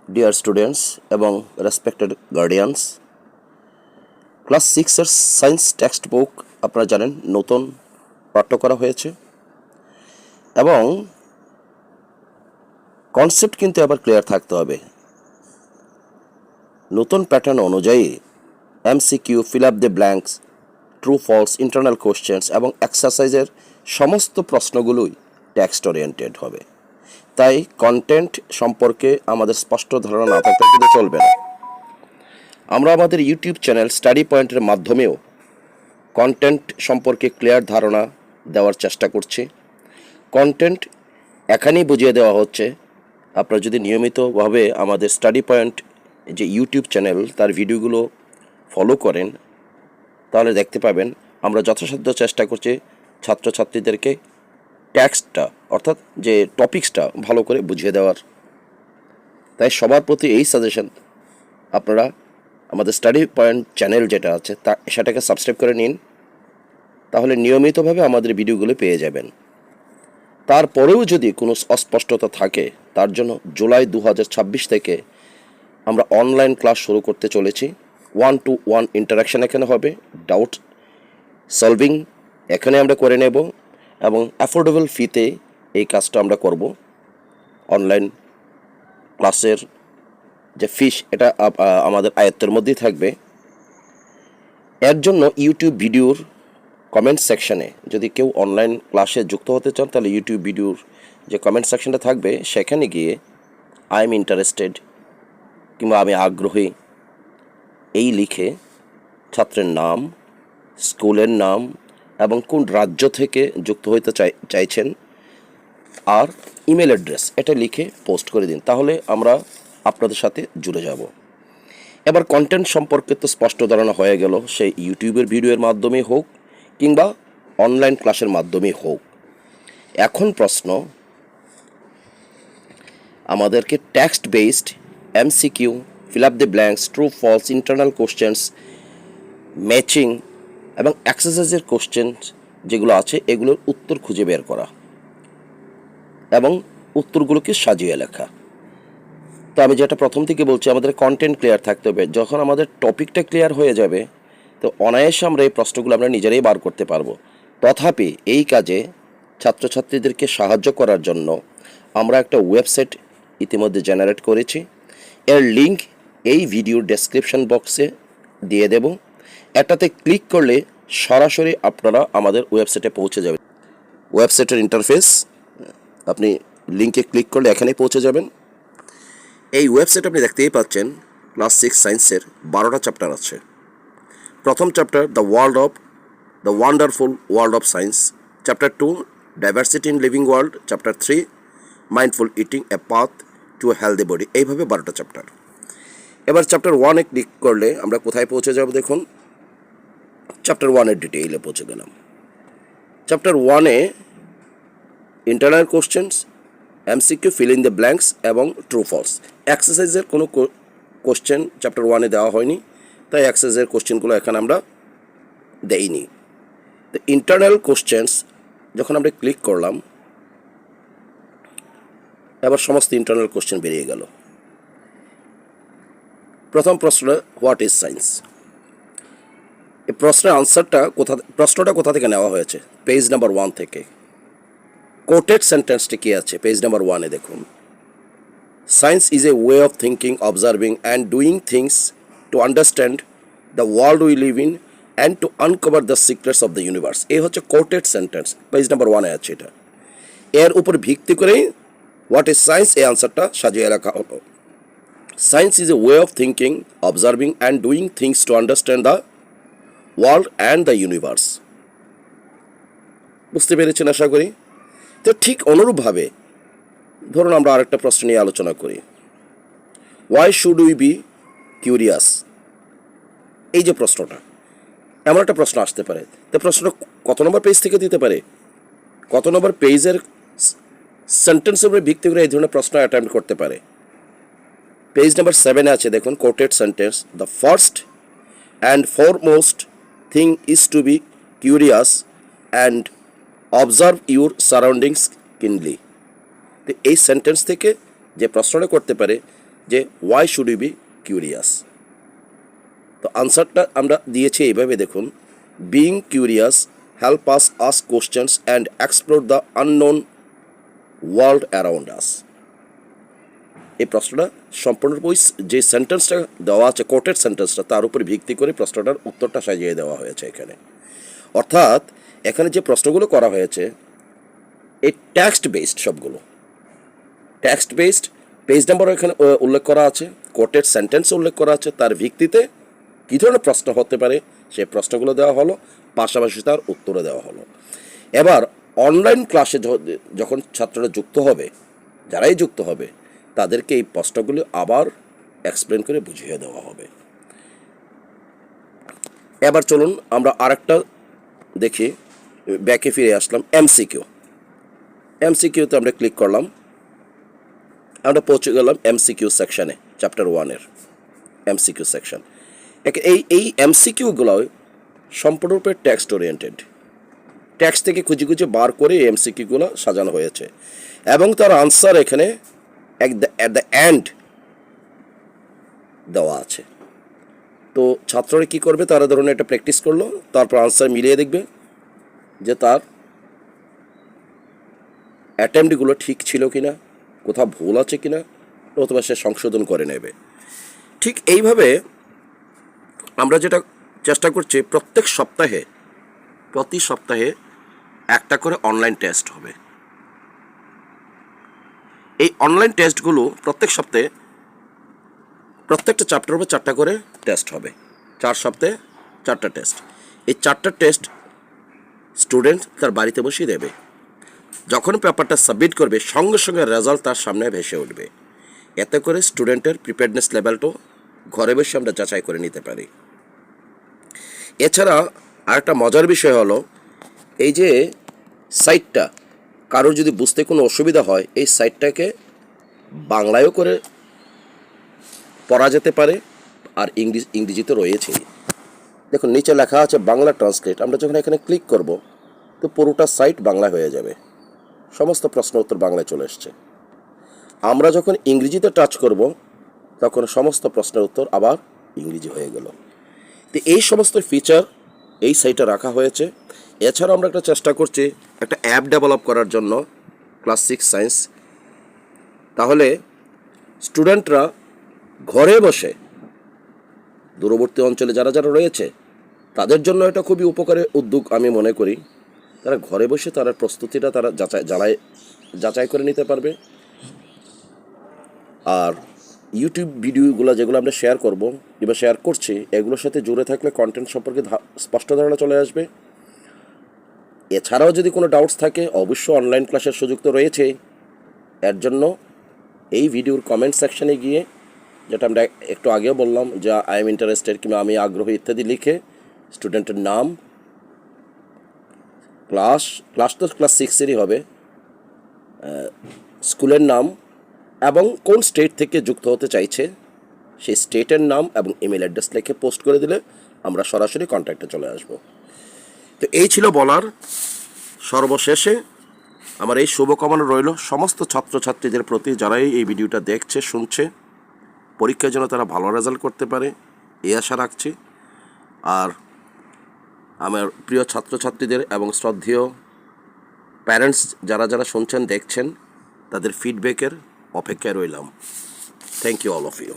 Deer students এবং respected guardians, class 6-এর science text book আপনারা জানেন নতুন পাঠ্য করা হয়েছে এবং কনসেপ্ট কিন্তু আবার ক্লিয়ার থাকতে হবে। নতুন প্যাটার্ন অনুযায়ী MCQ, fill up the blanks, true false, internal questions এবং এক্সারসাইজের সমস্ত প্রশ্নগুলোই টেক্সট ওরিয়েন্টেড হবে। তাই কন্টেন্ট সম্পর্কে আমাদের স্পষ্ট ধারণা না থাকলে কিন্তু চলবে না। আমরা আমাদের ইউটিউব চ্যানেল স্টাডি পয়েন্টের মাধ্যমেও কন্টেন্ট সম্পর্কে ক্লিয়ার ধারণা দেওয়ার চেষ্টা করছি। কন্টেন্ট এখানেই বুঝিয়ে দেওয়া হচ্ছে। আপনারা যদি নিয়মিতভাবে আমাদের স্টাডি পয়েন্ট যে ইউটিউব চ্যানেল তার ভিডিওগুলো ফলো করেন তাহলে দেখতে পাবেন আমরা যথাসাধ্য চেষ্টা করছি ছাত্রছাত্রীদেরকে টেক্সটটা অর্থাৎ যে টপিক্সটা ভালো করে বুঝিয়ে দেওয়ার। তাই সবার প্রতি এই সাজেশন, আপনারা আমাদের স্টাডি পয়েন্ট চ্যানেল যেটা আছে সেটাকে সাবস্ক্রাইব করে নিন, তাহলে নিয়মিতভাবে আমাদের ভিডিওগুলো পেয়ে যাবেন। তারপরেও যদি কোনো অস্পষ্টতা থাকে তার জন্য জুলাই 2026 থেকে আমরা অনলাইন ক্লাস শুরু করতে চলেছি। 1-to-1 ইন্টারাকশান এখানে হবে, ডাউট সলভিং এখানে আমরা করে নেব এবং অ্যাফোর্ডেবল ফিতে এই কাজটা আমরা করব। অনলাইন ক্লাসের যে ফিস এটা আমাদের আয়ত্তের মধ্যেই থাকবে। এর জন্য ইউটিউব ভিডিওর কমেন্ট সেকশানে যদি কেউ অনলাইন ক্লাসে যুক্ত হতে চান তাহলে ইউটিউব ভিডিওর যে কমেন্ট সেকশনটা থাকবে সেখানে গিয়ে আই এম ইন্টারেস্টেড কিংবা আমি আগ্রহী এই লিখে ছাত্রের নাম, স্কুলের নাম এবং কোন রাজ্য থেকে যুক্ত হতে চাইছেন আর ইমেল অ্যাড্রেস এটা লিখে পোস্ট করে দিন, তাহলে আমরা আপনাদের সাথে জুড়ে যাব। এবার কন্টেন্ট সম্পর্কে তো স্পষ্ট ধারণা হয়ে গেল, সেই ইউটিউবের ভিডিওর মাধ্যমে হোক কিংবা অনলাইন ক্লাসের মাধ্যমে হোক। এখন প্রশ্ন, আমাদেরকে text based MCQ, fill up the blanks, true false, internal questions, matching এবং এক্সারসাইজের কোশ্চেন যেগুলো আছে এগুলোর উত্তর খুঁজে বের করা এবং উত্তরগুলোকে সাজিয়ে লেখা। তো আমি যেটা প্রথম থেকে বলছি, আমাদের কন্টেন্ট ক্লিয়ার থাকতে হবে। যখন আমাদের টপিকটা ক্লিয়ার হয়ে যাবে তো অনায়াসে আমরা এই প্রশ্নগুলো আমরা নিজেরাই বার করতে পারবো। তথাপি এই কাজে ছাত্রছাত্রীদেরকে সাহায্য করার জন্য আমরা একটা ওয়েবসাইট ইতিমধ্যে জেনারেট করেছি। এর লিঙ্ক এই ভিডিওর ডেসক্রিপশন বক্সে দিয়ে দেব। এটাতে ক্লিক করলে সরাসরি আপনারা আমাদের ওয়েবসাইটে পৌঁছে যাবেন। ওয়েবসাইটের ইন্টারফেস আপনি লিঙ্কে ক্লিক করলে এখানেই পৌঁছে যাবেন। এই ওয়েবসাইট আপনি দেখতেই পাচ্ছেন ক্লাস 6 সায়েন্সের 12টা চ্যাপ্টার আছে। প্রথম chapter the wonderful world of science, chapter 2 diversity in living world, chapter 3 mindful eating A path to A healthy body, এইভাবে 12টা চ্যাপ্টার। এবার চ্যাপ্টার 1-এ ক্লিক করলে আমরা কোথায় পৌঁছে যাব দেখুন, চ্যাপ্টার 1-এর ডিটেইলে পৌঁছে গেলাম। চ্যাপ্টার 1-এ internal questions, MCQ, fill in the blanks এবং ট্রু ফলস। এক্সারসাইজের কোনো কোশ্চেন চ্যাপ্টার 1-এ দেওয়া হয়নি, তাই এক্সারসাইজের কোশ্চেনগুলো এখানে আমরা দেইনি। তো ইন্টারনাল কোশ্চেন্স যখন আমরা ক্লিক করলাম এবার সমস্ত ইন্টারনাল কোশ্চেন বেরিয়ে গেল। প্রথম প্রশ্ন, হোয়াট ইজ সায়েন্স? এই প্রশ্নের আনসারটা প্রশ্নটা কোথা থেকে নেওয়া হয়েছে? পেজ নাম্বার 1 থেকে। কোটেড সেন্টেন্সটি কী আছে পেজ নাম্বার 1-এ দেখুন, science is a way of thinking, observing and doing things to understand the world we live in and to uncover the secrets of the universe. এই হচ্ছে কোটেড সেন্টেন্স, পেজ নাম্বার 1-এ আছে এটা। এর উপর ভিত্তি করেই হোয়াট ইজ সায়েন্স এই আনসারটা সাজিয়ে রাখা হলো। Science is a way of thinking, observing and doing things to understand the world and the universe. বুঝতে পেরেছেন আশা করি। তো ঠিক অনুরূপভাবে ধরুন আমরা আরেকটা প্রশ্ন নিয়ে আলোচনা করি, why should we be curious? এই যে প্রশ্নটা, এমন একটা প্রশ্ন আসতে পারে। তো প্রশ্নটা কত নম্বর পেজ থেকে দিতে পারে, কত নম্বর পেজের সেন্টেন্সের উপরে ভিত্তি করে এই ধরনের প্রশ্ন অ্যাটেম্প্ট করতে পারে। পেজ নাম্বার 7-এ আছে দেখুন, quoted sentence, the first and foremost thing is to be curious and observe your surroundings kindly. তো এই সেন্টেন্স থেকে যে প্রশ্নটা করতে পারে যে why should you be curious. তো আনসারটা আমরা দিয়েছি এইভাবে, দেখুন, being curious help us ask questions and explore the unknown world around us. এই প্রশ্নটা সম্পূর্ণরূপে যে সেন্টেন্সটা দেওয়া আছে, কোটেড সেন্টেন্সটা, তার উপর ভিত্তি করে প্রশ্নটার উত্তরটা সাজিয়ে দেওয়া হয়েছে এখানে। অর্থাৎ এখানে যে প্রশ্নগুলো করা হয়েছে এই টেক্সট বেসড, সবগুলো টেক্সট বেসড। পেজ নাম্বারও এখানে উল্লেখ করা আছে, কোটেড সেন্টেন্স উল্লেখ করা আছে, তার ভিত্তিতে কী ধরনের প্রশ্ন হতে পারে সেই প্রশ্নগুলো দেওয়া হলো, পাশাপাশি তার উত্তরও দেওয়া হলো। এবার অনলাইন ক্লাসে যখন ছাত্ররা যুক্ত হবে, যারাই যুক্ত হবে, তাদেরকে এই প্রশ্নগুলো আবার এক্সপ্লেন করে বুঝিয়ে দেওয়া হবে। এবার চলুন আমরা আরেকটা দেখি, ব্যাকে ফিরে আসলাম। এমসিকিউতে আমরা ক্লিক করলাম, আমরা পৌঁছে গেলাম এমসিকিউ সেকশানে, চ্যাপ্টার 1-এর এমসিকিউ সেকশন। এই এমসিকিউগুলো সম্পূর্ণরূপে টেক্সট ওরিয়েন্টেড, টেক্সট থেকে খুঁজে খুঁজে বার করে এই এমসিকিউগুলো সাজানো হয়েছে এবং তার আনসার এখানে অ্যাট দ্য এন্ড দেওয়া আছে। তো ছাত্ররা কী করবে, তারা ধরুন একটা প্র্যাকটিস করলো, তারপর আনসার মিলিয়ে দেখবে যে তার অ্যাটেম্পটগুলো ঠিক ছিল কি না, কোথাও ভুল আছে কি না, অথবা সে সংশোধন করে নেবে। ঠিক এইভাবে আমরা যেটা চেষ্টা করছি, প্রতি সপ্তাহে একটা করে অনলাইন টেস্ট হবে। এই অনলাইন টেস্টগুলো প্রত্যেক সপ্তাহে প্রত্যেকটা চ্যাপ্টার উপর 4টা করে টেস্ট হবে। 4 সপ্তাহে 4টা টেস্ট। এই 4টা টেস্ট স্টুডেন্ট তার বাড়িতে বসেই দেবে। যখন পেপারটা সাবমিট করবে, সঙ্গে সঙ্গে রেজাল্ট তার সামনে ভেসে উঠবে। এতে করে স্টুডেন্টের প্রিপেয়ারনেস লেভেলটাও ঘরে বসে আমরা যাচাই করে নিতে পারি। এছাড়া আরেকটা মজার বিষয় হলো, এই যে সাইটটা, কারোর যদি বুঝতে কোনো অসুবিধা হয়, এই সাইটটাকে বাংলায়ও করে পড়া যেতে পারে, আর ইংরেজিতে রয়েছেই। দেখুন নিচে লেখা আছে বাংলা ট্রান্সলেট। আমরা যখন এখানে ক্লিক করব, তো পুরোটা সাইট বাংলা হয়ে যাবে, সমস্ত প্রশ্ন উত্তর বাংলায় চলে এসছে। আমরা যখন ইংরেজিতে টাচ করব, তখন সমস্ত প্রশ্নের উত্তর আবার ইংরেজি হয়ে গেল। তো এই সমস্ত ফিচার এই সাইটে রাখা হয়েছে। এছাড়া আমরা একটা চেষ্টা করছি একটা অ্যাপ ডেভেলপ করার জন্য, ক্লাস 6 সায়েন্স। তাহলে স্টুডেন্টরা ঘরে বসে, দূরবর্তী অঞ্চলে যারা যারা রয়েছে, তাদের জন্য এটা খুবই উপকারী উদ্যোগ আমি মনে করি। তারা ঘরে বসে তারা প্রস্তুতিটা তারা যাচাই করে নিতে পারবে। আর ইউটিউব ভিডিওগুলো যেগুলো আমরা শেয়ার করব কিংবা শেয়ার করছি, এগুলোর সাথে জুড়ে থাকলে কন্টেন্ট সম্পর্কে স্পষ্ট ধারণা চলে আসবে। এছাড়াও যদি কোনো ডাউটস থাকে, অবশ্যই অনলাইন ক্লাসের সুযোগ তো রয়েছে। এর জন্য এই ভিডিওর কমেন্ট সেকশানে গিয়ে, যেটা আমরা একটু আগেও বললাম যে আই এম ইন্টারেস্টেড কিংবা আমি আগ্রহী ইত্যাদি লিখে স্টুডেন্টের নাম, ক্লাস তো ক্লাস 6-এরই হবে, স্কুলের নাম এবং কোন স্টেট থেকে যুক্ত হতে চাইছে সেই স্টেটের নাম এবং ইমেল অ্যাড্রেস লিখে পোস্ট করে দিলে আমরা সরাসরি কন্ট্যাক্টে চলে আসব। তো এই ছিল বলার। সর্বশেষে আমার এই শুভকামনা রইল সমস্ত ছাত্রছাত্রীদের প্রতি, যারাই এই ভিডিওটা দেখছে শুনছে, পরীক্ষার জন্য তারা ভালো রেজাল্ট করতে পারে এই আশা রাখছি। আর আমার প্রিয় ছাত্রছাত্রীদের এবং শ্রদ্ধেয় প্যারেন্টস যারা যারা শুনছেন দেখছেন, তাদের ফিডব্যাকের অপেক্ষায় রইলাম। Thank you all of you.